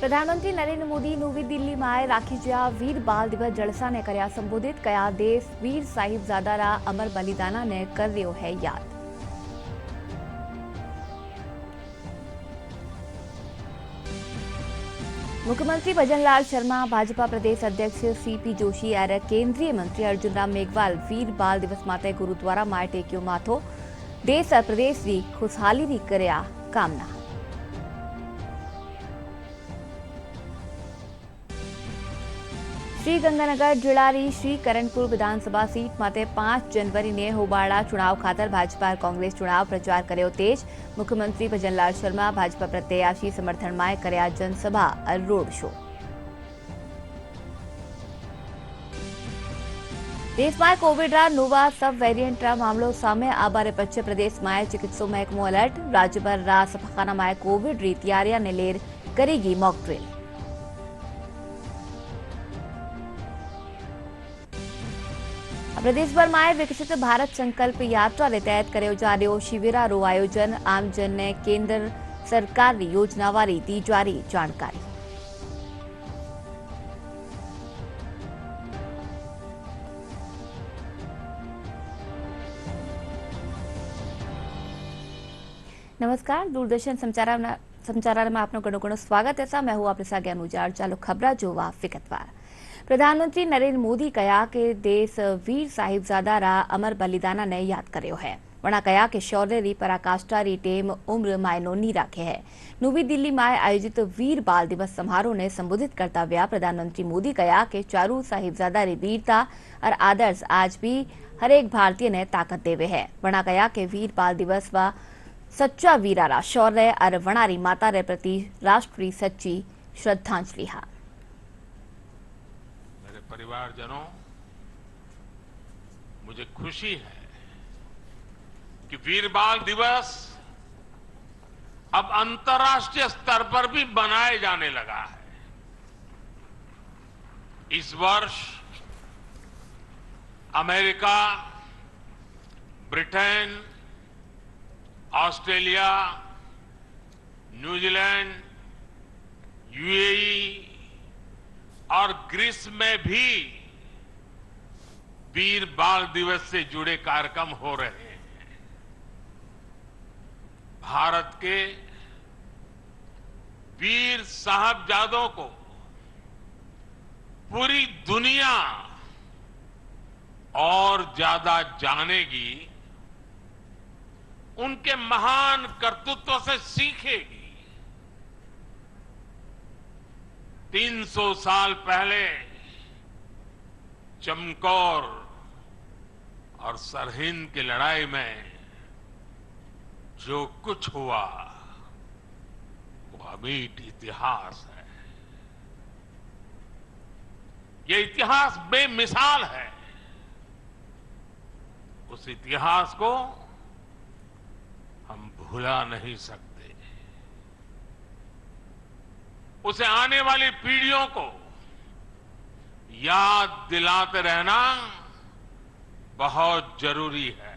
પ્રધાનમંત્રી નરેન્દ્ર મોદી નવી દિલ્હીમાં રાખી જ્યાં વીર બાલ દિવસ જલસાને કર્યા સંબોધિત કયા દેશ વીર સાહિબજાદાના અમર બલિદાનને કર્યો હૈ યાદ। मुख्यमंत्री भजनलाल शर्मा, भाजपा प्रदेश अध्यक्ष सीपी जोशी और केंद्रीय मंत्री अर्जुन राम मेघवाल वीर बाल दिवस माटे गुरुद्वारा में टेक्यो माथो। देश और प्रदेश की खुशहाली की कर्या कामना। श्रीगंगानगर जिल्लानी श्री करणपुर विधानसभा सीट माटे 5 जनवरी ने होबाळा चुनाव खातर भाजपा और कांग्रेस चुनाव प्रचार कर्यो तेज। मुख्यमंत्री भजनलाल शर्मा भाजपा प्रत्याशी समर्थन में कर्या जनसभा और रोड शो। देश में कोविड नोवा सब वेरिएंट मामलों सामे आबारे पश्चिम प्रदेश में चिकित्सा महकमो अलर्ट। राज्यभर सफाखाना में कोविड री तैयारियां ने लेर करेगी मॉक ड्रिल। प्रदेशभर में विकसित भारत संकल्प यात्रा ने तहत कर्यो जा रह्यो शिविरारो आयोजन। आमजन ने केंद्र सरकार की योजनावारी दी जा रही जानकारी। नमस्कार, दूरदर्शन समाचार में आपनो घणो स्वागत है। मैं हूं आपके साथ अनुजा। चलो खबरा जोवा विगतवार। प्रधानमंत्री नरेंद्र मोदी कहा कि देश वीर साहिबजादा अमर बलिदान ने याद कर्यो है। वणा कहा कि शौर्य री पराकाष्ठा री टेम उम्र मायनो नहीं राखे है। नवी दिल्ली में आयोजित वीर बाल दिवस समारोह ने संबोधित करता हुआ प्रधानमंत्री मोदी कहा कि चारू साहिबजादा री वीरता और आदर्श आज भी हरेक भारतीय ने ताकत देवे है। वणा कहा कि वीर बाल दिवस व सच्चा वीरारा शौर्य और वणारी माता रे प्रति राष्ट्र की सच्ची श्रद्धांजलि। परिवारजनों, मुझे खुशी है कि वीर बाल दिवस अब अंतर्राष्ट्रीय स्तर पर भी मनाए जाने लगा है। इस वर्ष America, Britain, Australia, New Zealand, UAE और ग्रीस में भी वीर बाल दिवस से जुड़े कार्यक्रम हो रहे हैं। भारत के वीर साहबजादों को पूरी दुनिया और ज्यादा जानेगी, उनके महान कर्तृत्व से सीखेगी। 300 साल पहले चमकौर और सरहिंद की लड़ाई में जो कुछ हुआ वो अमीट इतिहास है। ये इतिहास बेमिसाल है। उस इतिहास को हम भुला नहीं सकते। उसे आने वाली पीढ़ियों को याद दिलाते रहना बहुत जरूरी है।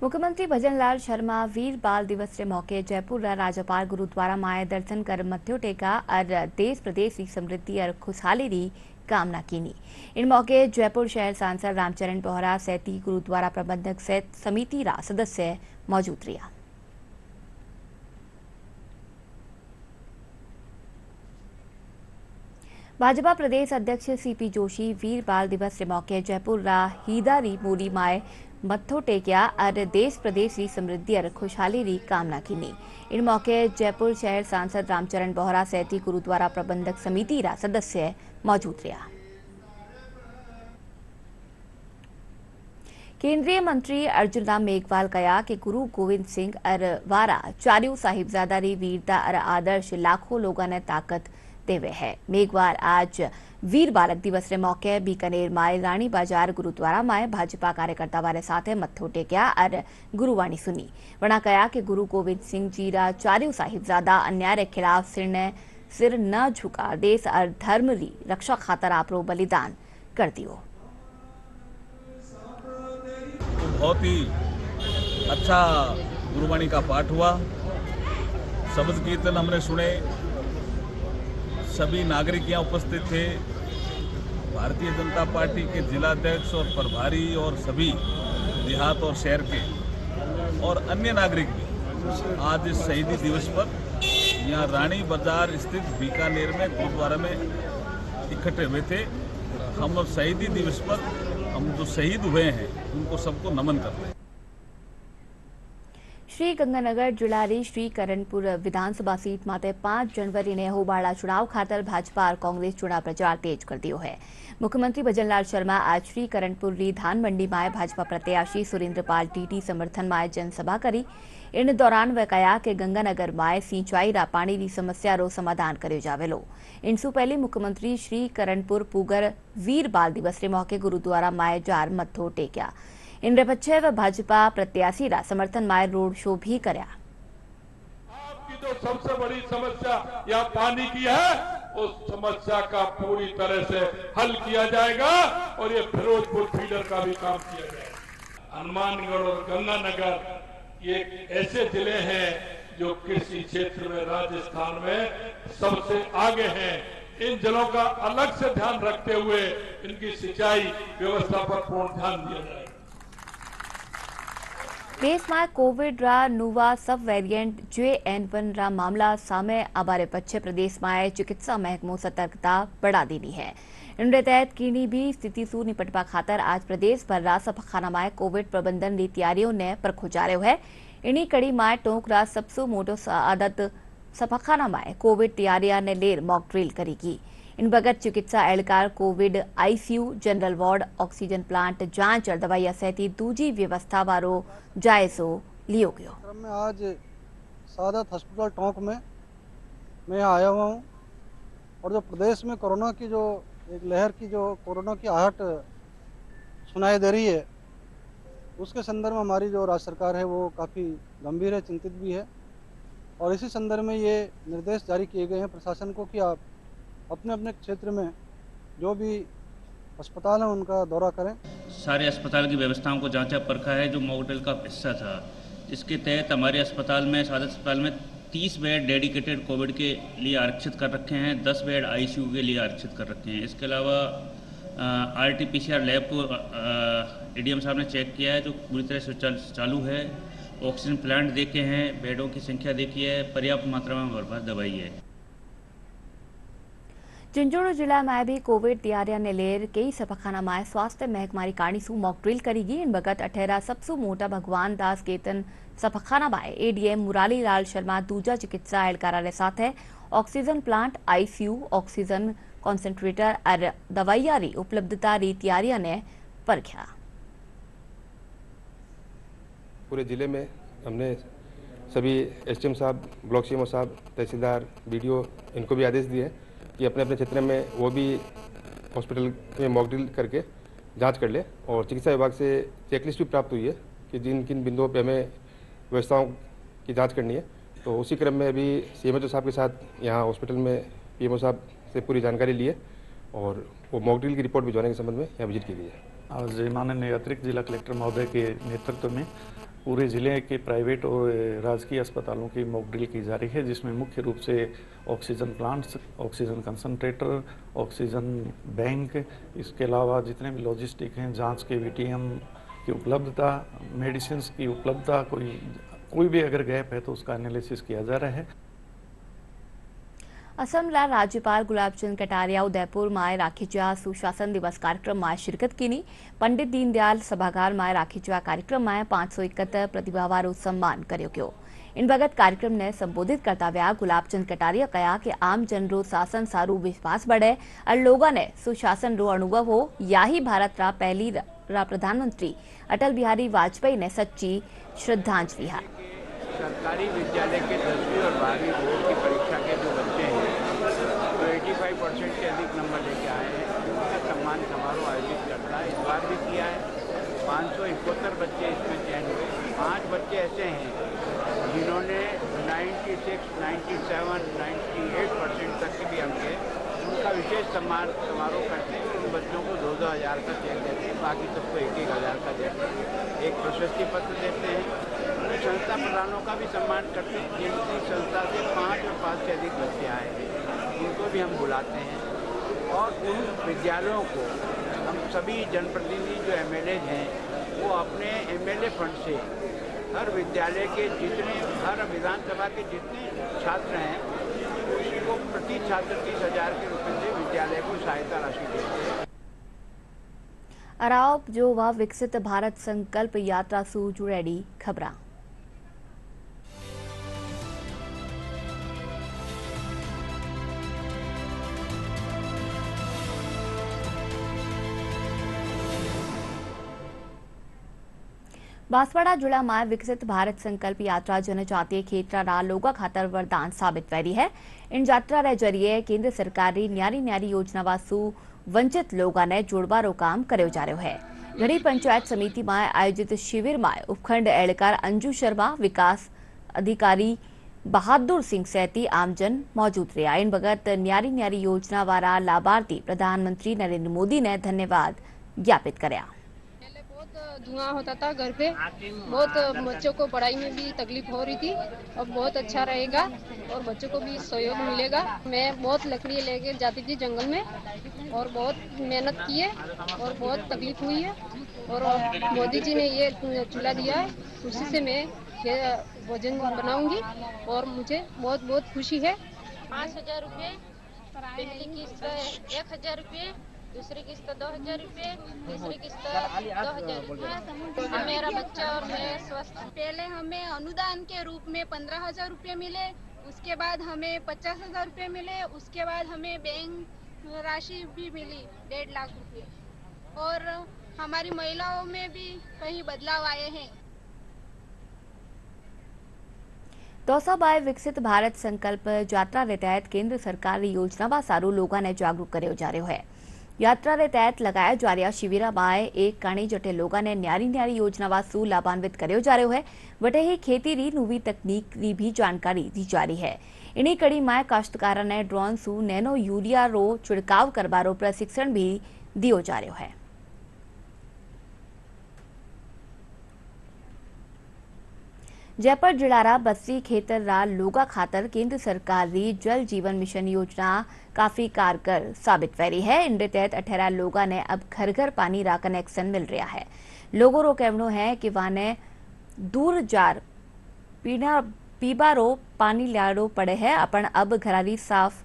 मुख्यमंत्री भजनलाल शर्मा वीर बाल दिवस के मौके जयपुर राज्यपाल गुरुद्वारा माए दर्शन कर मत्थो टेका और देश प्रदेश की समृद्धि और खुशहाली की कामना कीनी। इन मौके जयपुर शहर सांसद रामचरण बोहरा सैती गुरुद्वारा प्रबंधक समिति रा सदस्य मौजूद रहा। भाजपा प्रदेश अध्यक्ष सीपी जोशी वीर बाल दिवस के मौके जयपुर हीदारी मोरी माए मत्थो टेकिया और देश प्रदेश की समृद्धि और खुशहाली की कामना कीनी। इन मौके जयपुर शहर सांसद रामचरण बोहरा सैती गुरुद्वारा प्रबंधक समिति रा सदस्य मौजूद रहा। केंद्रीय मंत्री अर्जुन राम मेघवाल कहा कि गुरु गोविंद सिंह और वारा चारू साहिबजादा री वीरता और आदर्श लाखों लोगों ने ताकत देवे है। मेघवाल आज वीर बालक दिवस के मौके बीकानेर में रानी बाजार गुरुद्वारा में भाजपा कार्यकर्ता वाले साथ मत्थो टेक्या और गुरुवाणी सुनी। वणा कहा कि गुरु गोविंद सिंह जी रा चारू साहिबजादा अन्याय के खिलाफ सिर न झुका देश और धर्म री रक्षा खातर आपरो बलिदान कर दियो। तो बहुत ही अच्छा गुरुवाणी का पाठ हुआ, शब्द कीर्तन हमने सुने, सभी नागरिक यहाँ उपस्थित थे। भारतीय जनता पार्टी के जिलाध्यक्ष और प्रभारी और सभी देहात और शहर के और अन्य नागरिक भी आज इस शहीदी दिवस पर यहाँ रानी बाजार स्थित बीकानेर में गुरुद्वारा में इकट्ठे हुए थे। हम शहीदी दिवस पर हम जो शहीद हुए हैं उनको सबको नमन करते हैं। श्री गंगानगर जिल्लारी श्री કરણપુર વિધાનસભા સીટ માટે 5 જનવરીને હોબાળા ચુનાવ ખાતર ભાજપા और कांग्रेस चुनाव प्रचार तेज कर दियो है। मुख्यमंत्री भजनलाल शर्मा आज श्री करनपुर धान मंडी में भाजपा प्रत्याशी सुरेन्द्रपाल टीटी समर्थन में जनसभा करी। इन दौरान वे कहा कि गंगानगर में सिंचाई रा पानी की समस्या रो समाधान कर्यो जावेलो। इनसु पहले मुख्यमंत्री श्री करनपुर पुगर वीर बाल दिवस रे मौके गुरुद्वारा में जार मत्थो टेक्या। इन पछे व भाजपा प्रत्याशी रा समर्थन में रोड शो भी करया। आपकी जो सबसे बड़ी समस्या या पानी की है, उस समस्या का पूरी तरह से हल किया जाएगा और ये फिरोजपुर फीडर का भी काम किया जाएगा। हनुमानगढ़ और गंगानगर ये ऐसे जिले हैं जो कृषि क्षेत्र में राजस्थान में सबसे आगे हैं। इन जिलों का अलग से ध्यान रखते हुए इनकी सिंचाई व्यवस्था पर पूर्ण ध्यान दिया जाएगा। देश में कोविड रा नवा सब वेरिएंट JN1 रा मामला सामे आबारे पछे प्रदेश में चिकित्सा महकमो सतर्कता बढ़ा दी है। इनके तहत कीनी भी स्थिति सु निपटवा खातर आज प्रदेश भर रा सफाखाना में कोविड प्रबंधन की तैयारियों ने परखो जा रह्यो है। इन्हीं कड़ी में टोंक रा सबसे मोटो आदत सफाखाना में कोविड तैयारियां ने लेर मॉक ड्रिल करेगी। इन बगत चिकित्सा एहलकार covid ICU general ward oxygen plant जांच और दवाइया सहित दूजी व्यवस्था वारो जायजो लियो गयो। में आज सादत हॉस्पिटल टोंक में मैं आया हुआ हूँ और जो प्रदेश में कोरोना की जो एक लहर की जो कोरोना की आहट सुनाई दे रही है, उसके संदर्भ में हमारी जो राज्य सरकार है वो काफ़ी गंभीर है, चिंतित भी है। और इसी संदर्भ में ये निर्देश जारी किए गए हैं प्रशासन को कि आप अपने अपने क्षेत्र में जो भी अस्पताल हैं उनका दौरा करें। सारे अस्पताल की व्यवस्थाओं को जांचा परखा है जो मॉकड्रिल का हिस्सा था। इसके तहत हमारे अस्पताल में सादत अस्पताल में 30 बेड डेडिकेटेड कोविड के लिए आरक्षित कर रखे हैं, 10 बेड ICU के लिए आरक्षित कर रखे हैं। इसके अलावा RT-PCR लैब को ADM साहब ने चेक किया है जो पूरी तरह से चालू है। ऑक्सीजन प्लांट देखे हैं, बेडों की संख्या देखी है, पर्याप्त मात्रा में हमारे पास दवाई है। झुंझुनू जिला में भी कोविड तैयारियां ने लेर कई सफाखाना में स्वास्थ्य महकमा काणी सु मॉक ड्रिल करेगी। इन बगत अठेरा सबसे मोटा भगवान दास केतन सफाखाना में ADM मुरारी लाल शर्मा दूजा चिकित्सा एहलकारा साथ है oxygen plant ICU oxygen concentrator और दवाइया री उपलब्धता री तैयारियां ने परख्या। पूरे जिले में हमने सभी SDM साहब, ब्लॉक CMO साहब, तहसीलदार, BDO इनको भी आदेश दिए कि अपने अपने क्षेत्र में वो भी हॉस्पिटल में मॉक ड्रिल करके जांच कर ले। और चिकित्सा विभाग से चेकलिस्ट भी प्राप्त हुई है कि जिन किन बिंदुओं पे हमें व्यवस्थाओं की जांच करनी है। तो उसी क्रम में अभी CMO साहब के साथ यहाँ हॉस्पिटल में PMO साहब से पूरी जानकारी ली है और वो मॉक ड्रिल की रिपोर्ट भिजवाने के संबंध में यहाँ विजिट की गई है। आज माननीय अतिरिक्त जिला कलेक्टर महोदय के नेतृत्व में पूरे जिले के प्राइवेट और राजकीय अस्पतालों की मॉक ड्रिल की जा रही है, जिसमें मुख्य रूप से oxygen plants, oxygen concentrator, oxygen bank, इसके अलावा जितने भी लॉजिस्टिक हैं, जांच के VTM की उपलब्धता, मेडिसिन की उपलब्धता, कोई भी अगर गैप है तो उसका एनालिसिस किया जा रहा है। असम ला राज्यपाल गुलाबचंद कटारिया उदयपुर में राखीचा सुशासन दिवस कार्यक्रम में शिरकत की। पंडित दीनदयाल सभागार में राखीचा कार्यक्रम में 571 प्रतिभावारो सम्मान कर्यो गयो। इन बगत कार्यक्रम ने संबोधित करता हुआ गुलाबचंद कटारिया कहा कि आम जन रो शासन सारू विश्वास बढ़े और लोगों ने सुशासन रो अनुभव हो। या ही भारत रा पहली रा प्रधानमंत्री अटल बिहारी वाजपेयी ने सच्ची श्रद्धांजलि है। सरकारी विद्यालय के 10वीं और 12वीं बोर्ड की परीक्षा के जो बच्चे हैं तो 85% से अधिक नंबर लेके आए हैं, उनका सम्मान समारोह आयोजित करता है। इस बार भी किया है। 571 बच्चे इसमें चयन हुए। 5 बच्चे ऐसे हैं जिन्होंने 96, 97, 98% तक के भी अंक है। उनका विशेष सम्मान समारोह करते हैं। उन बच्चों को 2-2 हज़ार का चेक देते हैं, बाकी सबको 1-1 हज़ार का देते हैं। एक प्रशस्ति पत्र देते हैं। संस्था प्रधानों का भी सम्मान करते हैं, जिनकी संस्था से 5 और 5 से अधिक बच्चे आए हैं, उनको भी हम बुलाते हैं। और उन विद्यालयों को हम सभी जनप्रतिनिधि जो एमएलए हैं, वो अपने एमएलए फंड से हर विद्यालय के जितने, हर विधानसभा के जितने छात्र हैं, उसी को प्रति छात्र 30,000 के रुपए से विद्यालय को सहायता राशि देते हैं। अराव जो वा विकसित भारत संकल्प यात्रा सु जुड़ेली खबरां। बांसवाड़ा जिला में विकसित भारत संकल्प यात्रा जनजातीय खेत्र लोगों खातर वरदान साबित रही है। इन यात्रा रे जरिए केंद्र सरकार की न्यारी न्यारी योजना वासु वंचित लोगों ने जोड़वारो काम करो जा रहा है। घड़ी पंचायत समिति में आयोजित शिविर में उपखंड एहलकार अंजू शर्मा, विकास अधिकारी बहादुर सिंह सैती आमजन मौजूद रहा। इन बगत न्यारी न्यारी योजना वाला लाभार्थी प्रधानमंत्री नरेंद्र मोदी ने धन्यवाद ज्ञापित कराया। धुआं होता था घर पे, बहुत बच्चों को पढ़ाई में भी तकलीफ हो रही थी। अब बहुत अच्छा रहेगा और बच्चों को भी सहयोग मिलेगा। मैं बहुत लकड़ी लेके जाती थी जंगल में और बहुत मेहनत की है और बहुत तकलीफ हुई है, और मोदी जी ने ये चूल्हा दिया है, उसी से मैं ये भोजन बनाऊंगी और मुझे बहुत बहुत खुशी है। 5,000 रुपये, पहली किस्त 1,000 रुपये, दूसरी किस्त 2,000 रुपये, तीसरी किस्त 2,000 रुपये। मेरा बच्चा और मैं स्वस्थ। पहले हमें अनुदान के रूप में 15,000 रुपये मिले, उसके बाद हमें 50,000 रुपये मिले, उसके बाद हमें बैंक राशि भी मिली 1.5 लाख रुपये, और हमारी महिलाओं में भी कई बदलाव आए हैं। दौसा बाय विकसित भारत संकल्प यात्रा के तहत केंद्र सरकार की योजना व सारू लोगों ने जागरूक करो जा रहा है। यात्रा के तहत लगाया जा रहा शिविर में एक काणी जटे लोगों ने न्यारी न्यारी योजना वासु लाभान्वित करो जा रहा है। वटे ही खेती की नवी तकनीक की भी जानकारी दी जा रही है। इन्हीं कड़ी में काश्तकारों ने ड्रोन सु नैनो यूरिया रो छिड़काव करवारो प्रशिक्षण भी दियो जा रहा है। जयपुर जिला बस्ती खेतर लोगा खातर केंद्र सरकार की जल जीवन मिशन योजना काफी कारगर साबित रही है। इनके तहत 18 लोगों ने अब घर घर पानी रा कनेक्शन मिल रहा है। लोगों रो कहना है कि वाने दूर जार पीबारो पानी लियाड़ो पड़े है, अपन अब घरारी साफ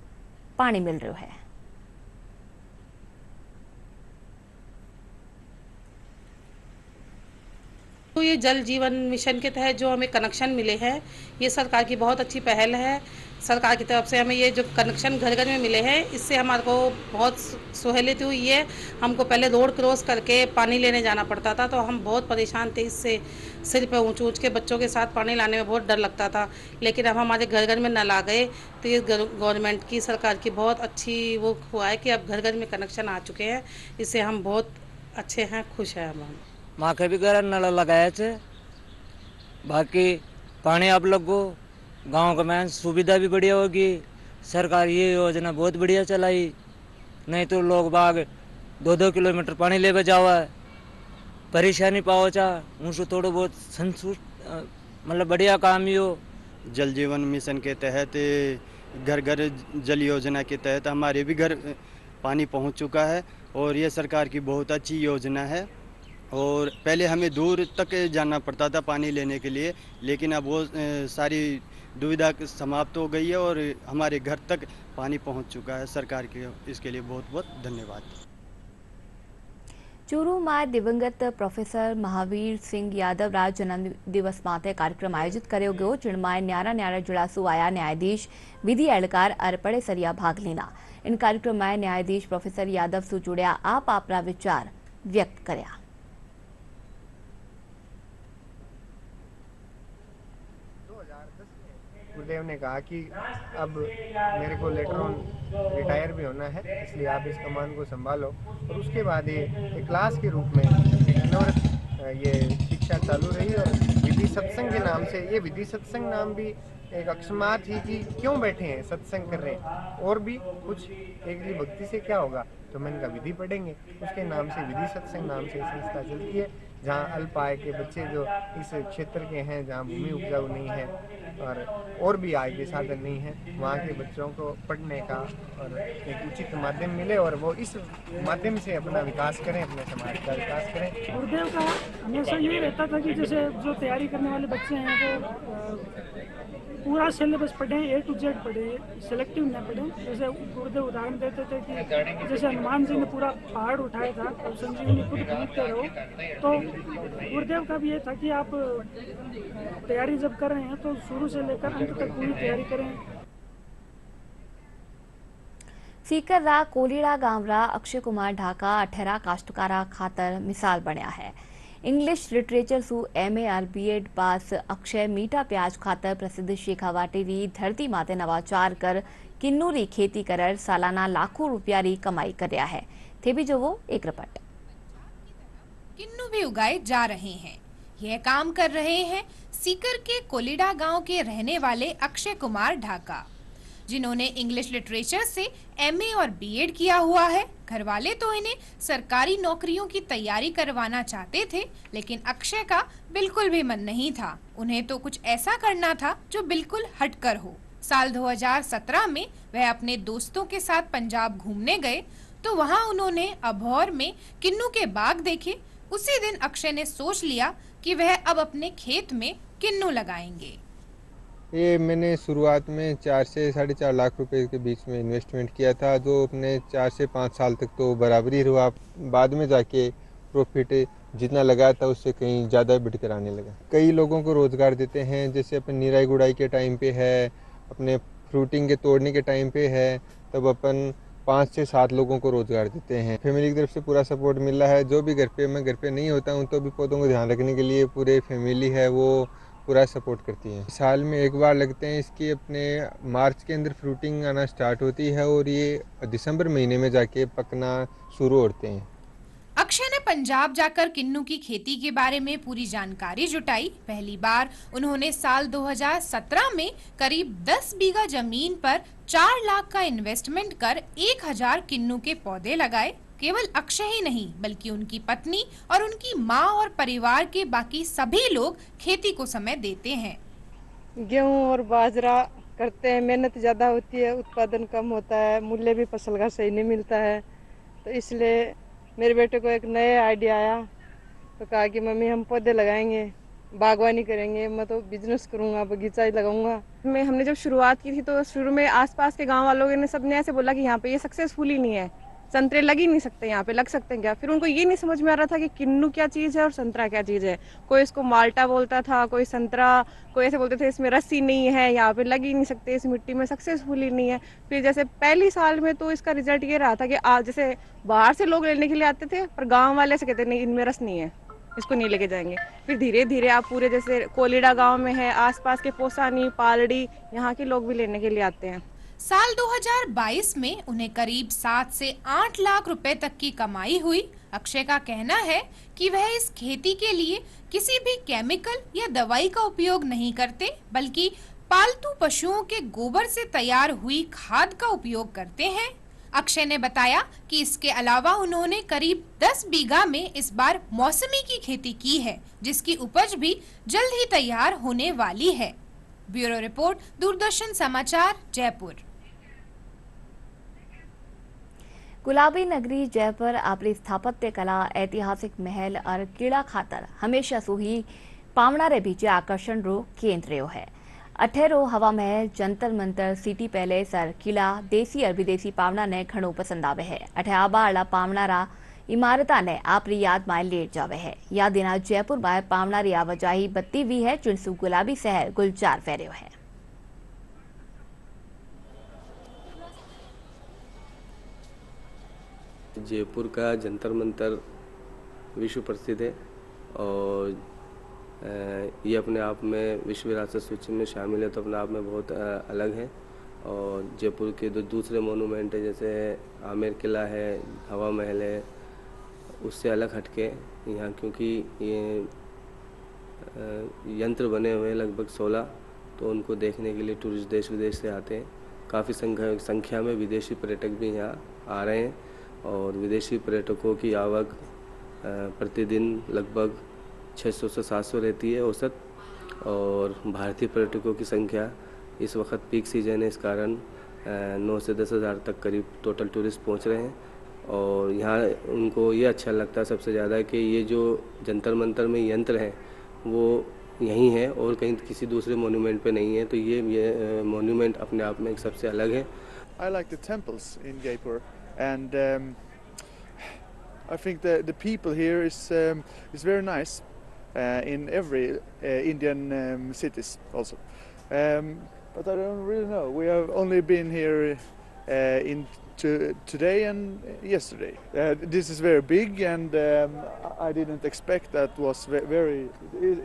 पानी मिल रहा है। तो ये जल जीवन मिशन के तहत जो हमें कनेक्शन मिले हैं, ये सरकार की बहुत अच्छी पहल है। सरकार की तरफ से हमें ये जो कनेक्शन घर घर में मिले हैं, इससे हमारे को बहुत सहूलियत हुई है। हमको पहले रोड क्रॉस करके पानी लेने जाना पड़ता था, तो हम बहुत परेशान थे इससे। सिर पे ऊँच के बच्चों के साथ पानी लाने में बहुत डर लगता था, लेकिन अब हमारे घर घर में नल आ गए, तो ये गवर्नमेंट की, सरकार की बहुत अच्छी वो हुआ है कि अब घर घर में कनेक्शन आ चुके हैं। इससे हम बहुत अच्छे हैं, खुश हैं हम। माँ के भी घर नल लगाया थे, बाकी पानी आप लोग को गाँव में सुविधा भी बढ़िया होगी। सरकार ये योजना बहुत बढ़िया चलाई, नहीं तो लोग बाग 2-2 किलोमीटर पानी ले बजावा है, परेशानी पाओ चा उनसे थोड़ा बहुत संतुष्ट, मतलब बढ़िया काम ही हो। जल जीवन मिशन के तहत घर घर जल योजना के तहत हमारे भी घर पानी पहुंच चुका है, और ये सरकार की बहुत अच्छी योजना है। और पहले हमें दूर तक जाना पड़ता था पानी लेने के लिए, लेकिन अब वो सारी दुविधा समाप्त हो गई है और हमारे घर तक पानी पहुंच चुका है। सरकार के इसके लिए बहुत बहुत धन्यवाद। चूरू में दिवंगत प्रोफेसर महावीर सिंह यादव रा जन्म दिवस माटे कार्यक्रम आयोजित करो गयो, जिनमें न्यारा न्यारा जुड़ासू आया न्यायाधीश विधि एहलकार अरपड़े सरिया भाग लेना। इन कार्यक्रम में न्यायाधीश प्रोफेसर यादव सु जुड़िया आप अपना विचार व्यक्त करया। गुरुदेव ने कहा कि अब मेरे को लेटर ऑन रिटायर भी होना है, इसलिए आप इस कमान को संभालो। और उसके बाद ये एक क्लास के रूप में ये शिक्षा चालू रही, और विधि सत्संग के नाम से, ये विधि सत्संग नाम भी एक अकस्मात ही कि क्यों बैठे हैं सत्संग कर रहे हैं, और भी कुछ एक भक्ति से क्या होगा, तो मैंने कहा विधि पढ़ेंगे। उसके नाम से विधि सत्संग नाम से संस्था चलती है। जहाँ अल्प आय के बच्चे जो इस क्षेत्र के हैं, जहाँ भूमि उपजाऊ नहीं है और भी आय के साधन नहीं है, वहाँ के बच्चों को पढ़ने का और एक उचित माध्यम मिले और वो इस माध्यम से अपना विकास करें, अपने समाज का विकास करें। गुरुदेव का हमेशा यही रहता था कि जैसे जो तैयारी करने वाले बच्चे हैं वो पूरा सिलेबस पढ़ें, A to Z पढ़ें, सेलेक्टिव न पढ़ें। जैसे गुरुदेव उदाहरण देते थे कि जैसे हनुमान जी ने पूरा पहाड़ उठाया था और संजीवनी खुद खरीदते रहो, तो गुरुदेव का भी ये था कि आप तैयारी जब कर रहे हैं तो शुरू से लेकर अंत तक पूरी तैयारी करें। सीकर कोलीड़ा गामरा अक्षय कुमार ढाका 18 काश्तकारा खातर मिसाल बनिया है। इंग्लिश लिटरेचर सु MA और BEd पास अक्षय मीठा प्याज खातर प्रसिद्ध शेखावाटी री धरती माते नवाचार कर किन्नू री खेती कर सालाना लाखों रुपया री कमाई करया है। थे भी जो वो एक रिपोर्ट। किन्नू भी उगाए जा रहे हैं। यह काम कर रहे हैं सीकर के कोलीड़ा गांव के रहने वाले अक्षय कुमार ढाका, जिन्होंने इंग्लिश लिटरेचर से MA और BEd किया हुआ है। घर वाले तो इन्हें सरकारी नौकरियों की तैयारी करवाना चाहते थे, लेकिन अक्षय का बिल्कुल भी मन नहीं था। उन्हें तो कुछ ऐसा करना था जो बिल्कुल हटकर हो। साल 2017 में वह अपने दोस्तों के साथ पंजाब घूमने गए तो वहां उन्होंने अभौर में किन्नू के बाग देखे। उसी दिन अक्षय ने सोच लिया कि वह अब अपने खेत में किन्नू लगाएंगे। ये मैंने शुरुआत में 4 से 4.5 लाख रुपए के बीच में इन्वेस्टमेंट किया था, जो अपने 4 से 5 साल तक तो बराबरी रहा। बाद में जाके प्रॉफिट जितना लगाया था उससे कहीं ज़्यादा बढ़कर आने लगा। कई लोगों को रोज़गार देते हैं, जैसे अपन निराई गुड़ाई के टाइम पे है, अपने फ्रूटिंग के तोड़ने के टाइम पे है, तब अपन 5 से 7 लोगों को रोज़गार देते हैं। फैमिली की तरफ से पूरा सपोर्ट मिल रहा है। जो भी मैं घर पे नहीं होता हूँ तो भी पौधों को ध्यान रखने के लिए पूरे फैमिली है वो पूरा सपोर्ट करती है। साल में एक बार लगते हैं। इसकी अपने मार्च के अंदर फ्रूटिंग आना स्टार्ट होती है और ये दिसंबर महीने में जाके पकना शुरू होते हैं। अक्षय ने पंजाब जाकर किन्नू की खेती के बारे में पूरी जानकारी जुटाई। पहली बार उन्होंने साल 2017 में करीब 10 बीघा जमीन पर 4 लाख का इन्वेस्टमेंट कर 1000 किन्नू के पौधे लगाए। केवल अक्षय ही नहीं बल्कि उनकी पत्नी और उनकी माँ और परिवार के बाकी सभी लोग खेती को समय देते हैं। गेहूं और बाजरा करते हैं, मेहनत ज़्यादा होती है, उत्पादन कम होता है, मूल्य भी फसल का सही नहीं मिलता है। तो इसलिए मेरे बेटे को एक नया आइडिया आया, तो कहा कि मम्मी हम पौधे लगाएंगे, बागवानी करेंगे, मैं तो बिजनेस करूंगा, बगीचा ही लगाऊंगा। हमने जब शुरुआत की थी तो शुरू में आसपास के गांव वालों ने सबने ऐसे बोला कि यहाँ पे ये सक्सेसफुल ही नहीं है, संतरे लग ही नहीं सकते, यहाँ पे लग सकते हैं क्या। फिर उनको ये नहीं समझ में आ रहा था कि किन्नू क्या चीज़ है और संतरा क्या चीज़ है। कोई इसको माल्टा बोलता था, कोई संतरा, कोई ऐसे बोलते थे इसमें रस्सी नहीं है, यहाँ पे लग ही नहीं सकते, इस मिट्टी में सक्सेसफुल ही नहीं है। फिर जैसे पहली साल में तो इसका रिजल्ट ये रहा था कि जैसे बाहर से लोग लेने के लिए आते थे, पर गाँव वाले से कहते नहीं इनमें रस नहीं है, इसको नहीं लेके जाएंगे। फिर धीरे धीरे आप पूरे जैसे कोलीड़ा गाँव में है, आसपास के पोसानी, पालड़ी, यहाँ के लोग भी लेने के लिए आते हैं। साल 2022 में उन्हें करीब 7 से 8 लाख रुपए तक की कमाई हुई। अक्षय का कहना है कि वह इस खेती के लिए किसी भी केमिकल या दवाई का उपयोग नहीं करते, बल्कि पालतू पशुओं के गोबर से तैयार हुई खाद का उपयोग करते हैं। अक्षय ने बताया कि इसके अलावा उन्होंने करीब 10 बीघा में इस बार मौसमी की खेती की है, जिसकी उपज भी जल्द ही तैयार होने वाली है। ब्यूरो रिपोर्ट, दूरदर्शन समाचार, जयपुर। गुलाबी नगरी जयपुर आपली स्थापत्य कला, ऐतिहासिक महल और किला खातर हमेशा सु ही पावना रे बीचे आकर्षण रो केंद्र रह्यो है। 18 हवा महल, जंतर मंतर, सिटी पैलेस और किला देसी और विदेशी पावना ने घणो पसंद आवे है। अठे आबा वाला पावनारा इमारता ने आपरी याद में लेट जावे है। याद देना जयपुर में पावना री आवाजाही बत्ती हुई है, जिनसु गुलाबी शहर गुलजार फहरियो है। जयपुर का जंतर मंतर विश्व प्रसिद्ध है और ये अपने आप में विश्व विरासत सूची में शामिल है, तो अपने आप में बहुत अलग है। और जयपुर के जो दूसरे मोनूमेंट है, जैसे आमेर किला है, हवा महल है, उससे अलग हटके यहाँ, क्योंकि ये यंत्र बने हुए हैं लगभग 16, तो उनको देखने के लिए टूरिस्ट देश विदेश से आते हैं। काफ़ी संख्या में विदेशी पर्यटक भी यहाँ आ रहे हैं और विदेशी पर्यटकों की आवक प्रतिदिन लगभग 600 से 700 रहती है औसत। और भारतीय पर्यटकों की संख्या इस वक्त पीक सीजन है, इस कारण 9 से 10 हज़ार तक करीब टोटल टूरिस्ट पहुंच रहे हैं। और यहाँ उनको ये अच्छा लगता है सबसे ज़्यादा कि ये जो जंतर मंतर में यंत्र हैं वो यहीं है और कहीं किसी दूसरे मोन्यूमेंट पे नहीं है, तो ये मोन्यूमेंट अपने आप में एक सबसे अलग है। I like the temples in Jaipur, and I think the people here is very nice in every Indian cities also. But I don't really know. We have only been here today and yesterday. This is very big, and I didn't expect that was very.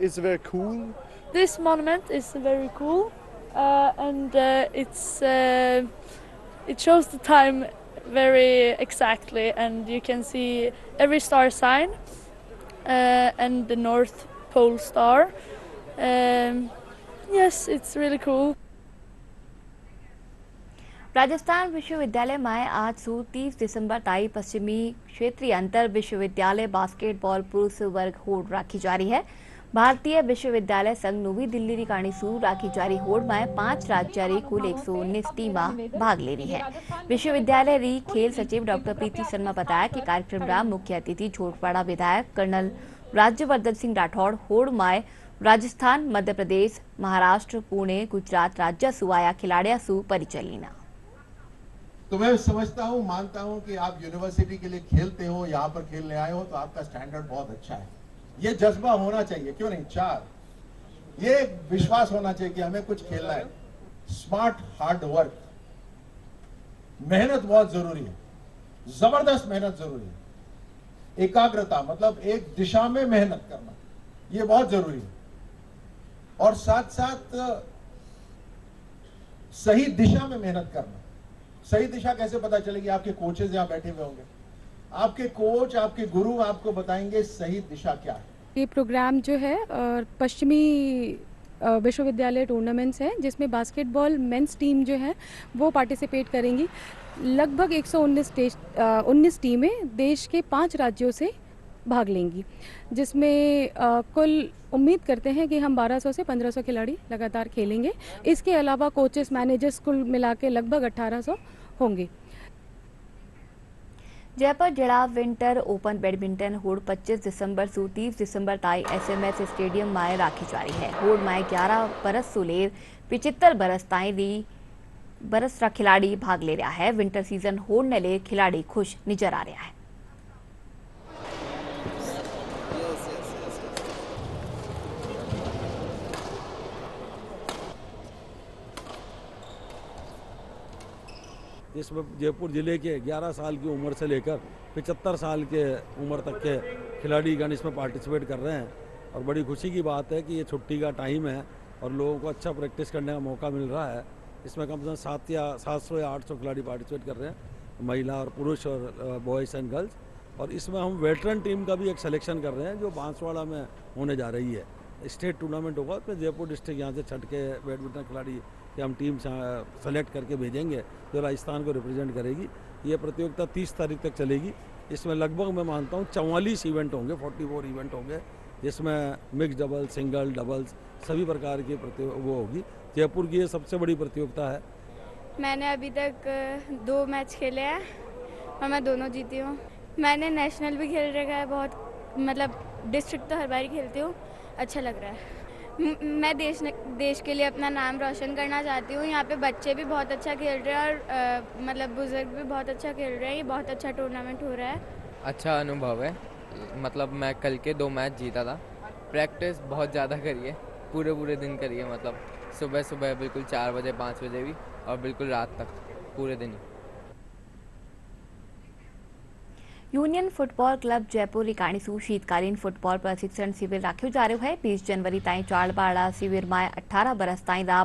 It's very cool. This monument is very cool, and it shows the time very exactly, and you can see every star sign and the North Pole star. Yes, it's really cool. Rajasthan विश्वविद्यालय में आज सु 30 दिसंबर ताई पश्चिमी क्षेत्रीय अंतर विश्वविद्यालय basketball पुरुष वर्ग होड़ राखी जा रही है। भारतीय विश्वविद्यालय संघ नवी दिल्ली री काणी सु राखी जारी होड़ में 5 राज्य री कुल 119 टीमा भाग ले रही है। विश्वविद्यालय री खेल सचिव डॉक्टर प्रीति शर्मा बताया कि कार्यक्रम रा मुख्य अतिथि झोटवाड़ा विधायक कर्नल राज्यवर्धन सिंह राठौड़ होड़ में राजस्थान, मध्य प्रदेश, महाराष्ट्र, पुणे, गुजरात राज्य सु आया खिलाड़िया सु परिचय लेना। तो मैं समझता हूँ, मानता हूँ कि आप यूनिवर्सिटी के लिए खेलते हो, यहाँ पर खेलने आए हो, तो आपका स्टैंडर्ड बहुत अच्छा है। ये जज्बा होना चाहिए, क्यों नहीं। 4 ये विश्वास होना चाहिए कि हमें कुछ खेलना है। स्मार्ट हार्ड वर्क, मेहनत बहुत जरूरी है, जबरदस्त मेहनत जरूरी है। एकाग्रता मतलब एक दिशा में मेहनत करना, ये बहुत जरूरी है। और साथ साथ सही दिशा में मेहनत करना। सही दिशा कैसे पता चलेगी? आपके कोचेज यहां बैठे हुए होंगे, आपके कोच, आपके गुरु आपको बताएंगे सही दिशा क्या है। ये प्रोग्राम जो है पश्चिमी विश्वविद्यालय टूर्नामेंट्स है, जिसमें बास्केटबॉल मेंस टीम जो है वो पार्टिसिपेट करेंगी। लगभग 119 टीमें देश के 5 राज्यों से भाग लेंगी, जिसमें कुल उम्मीद करते हैं कि हम 1200 से 1500 खिलाड़ी लगातार खेलेंगे। इसके अलावा कोचेस, मैनेजर्स कुल मिला के लगभग 1800 होंगे। जयपुर जिला विंटर ओपन बैडमिंटन होड़ 25 दिसंबर से 30 दिसंबर ताई SMS स्टेडियम में राखी जा रही है। होड़ में 11 बरस से लेर 75 बरस ताई बरस रा खिलाड़ी भाग ले रहा है। विंटर सीजन होड़ ने ले खिलाड़ी खुश नजर आ रहा है। इसमें जयपुर जिले के 11 साल की उम्र से लेकर 75 साल के उम्र तक के खिलाड़ीगण इसमें पार्टिसिपेट कर रहे हैं। और बड़ी खुशी की बात है कि ये छुट्टी का टाइम है और लोगों को अच्छा प्रैक्टिस करने का मौका मिल रहा है। इसमें कम से कम 700 या 800 खिलाड़ी पार्टिसिपेट कर रहे हैं, महिला और पुरुष और बॉयज़ एंड गर्ल्स। और इसमें हम वेटरन टीम का भी एक सिलेक्शन कर रहे हैं जो बांसवाड़ा में होने जा रही है। स्टेट टूर्नामेंट होगा, उसमें जयपुर डिस्ट्रिक्ट यहाँ से छठ के बैडमिंटन खिलाड़ी कि हम टीम सेलेक्ट करके भेजेंगे जो राजस्थान को रिप्रेजेंट करेगी। ये प्रतियोगिता 30 तारीख तक चलेगी। इसमें लगभग मैं मानता हूँ 44 इवेंट होंगे, 44 इवेंट होंगे, जिसमें मिक्स डबल, सिंगल, डबल्स सभी प्रकार की वो होगी। जयपुर की ये सबसे बड़ी प्रतियोगिता है। मैंने अभी तक 2 मैच खेले हैं और मैं दोनों जीती हूँ। मैंने नेशनल भी खेल रखा है, बहुत मतलब डिस्ट्रिक्ट तो हर बार ही खेलती हूँ, अच्छा लग रहा है। मैं देश के लिए अपना नाम रोशन करना चाहती हूँ। यहाँ पे बच्चे भी बहुत अच्छा खेल रहे हैं और मतलब बुजुर्ग भी बहुत अच्छा खेल रहे हैं। ये बहुत अच्छा टूर्नामेंट हो रहा है। अच्छा अनुभव है, मतलब मैं कल के 2 मैच जीता था। प्रैक्टिस बहुत ज़्यादा करी है, पूरे दिन करी है, मतलब सुबह बिल्कुल 4 बजे 5 बजे भी और बिल्कुल रात तक पूरे दिन ही। यूनियन फुटबॉल क्लब जयपुर रिकाणी सु शीतकालीन फुटबॉल प्रशिक्षण शिविर राख्यो जा रह्यो है। 20 जनवरी ताई चाड़बाड़ा शिविर में 18 बरस ताई रा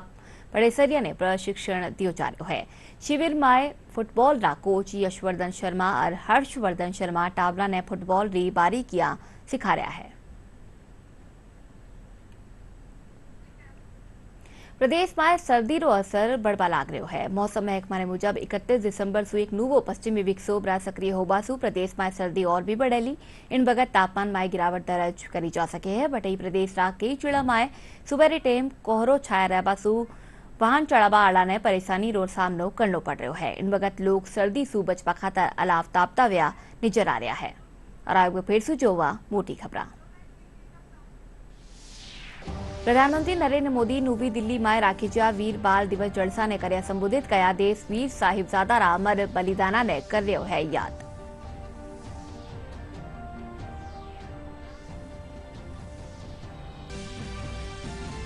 पड़ेसरिया ने प्रशिक्षण दियो जा रह्यो है। शिविर में फुटबॉल रा कोच यशवर्धन शर्मा और हर्षवर्धन शर्मा टावरा ने फुटबॉल री बारीकियां सिखा रहा है। પ્રદેશમાં શરદીનો અસર બળવા લાગ રહ્યો છે। મોસમ મહેકમાને મુજબ 31 दिसंबर से एक नवो पश्चिमी विक्षोभ सक्रिय होबासु प्रदेश में सर्दी और भी बढ़ेली। इन बगत तापमान में गिरावट दर्ज करी जा सके है। बटई प्रदेश कई जिला में सुबेरे टेम कोहरो छाया रहबासु वाहन चलावा आला ने परेशानी रो सामनो करनो पड़ रहा है। इन बगत लोग सर्दी सु बचवा खातर अलाव तापता व्या नजर आ रहा है। और आगे फिर सु जोवा मोटी खबरा। प्रधानमंत्री नरेंद्र मोदी नवी दिल्ली में राखीजा वीर बाल दिवस जलसा ने कर्या संबोधित कया। देश वीर साहिबजादा अमर बलिदाना ने कर्यो है याद।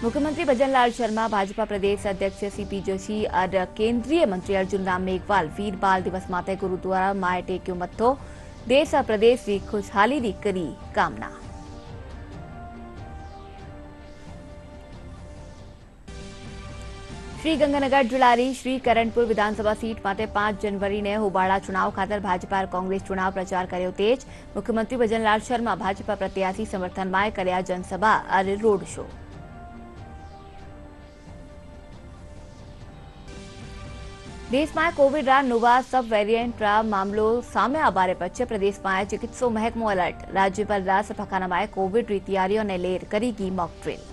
मुख्यमंत्री भजनलाल शर्मा, भाजपा प्रदेश अध्यक्ष सीपी जोशी और केंद्रीय मंत्री अर्जुन राम मेघवाल वीर बाल दिवस माते गुरुद्वारा माए टेक्यो मत्थो। देश और प्रदेश की खुशहाली की करी कामना। श्री गंगानगर जिलारी श्री करनपुर विधानसभा सीट माटे 5 जनवरी ने होबाड़ा चुनाव खातर भाजपा और कांग्रेस चुनाव प्रचार कर्यो तेज। मुख्यमंत्री भजनलाल शर्मा भाजपा प्रत्याशी समर्थन में कर्या जनसभा और रोड शो। देश में कोविड रा नवा सब वेरिएंट रा मामलो सामे आवारे पछे प्रदेश में चिकित्सो महकमो अलर्ट। राज्यपाल रा सफाखाना में कोविड री तैयारियों ने लेर करेगी मॉक ड्रिल।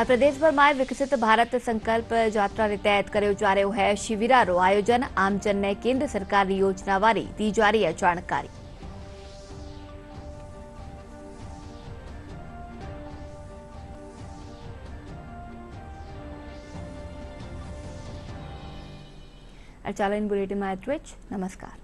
प्रदेश भर में विकसित भारत संकल्प यात्रा रे तहत कर्यो जा रह्यो है शिविरारो आयोजन। आमजन ने केंद्र सरकार की योजना वारी दी जा रही है जानकारी। चालन बुलेटिन में नमस्कार।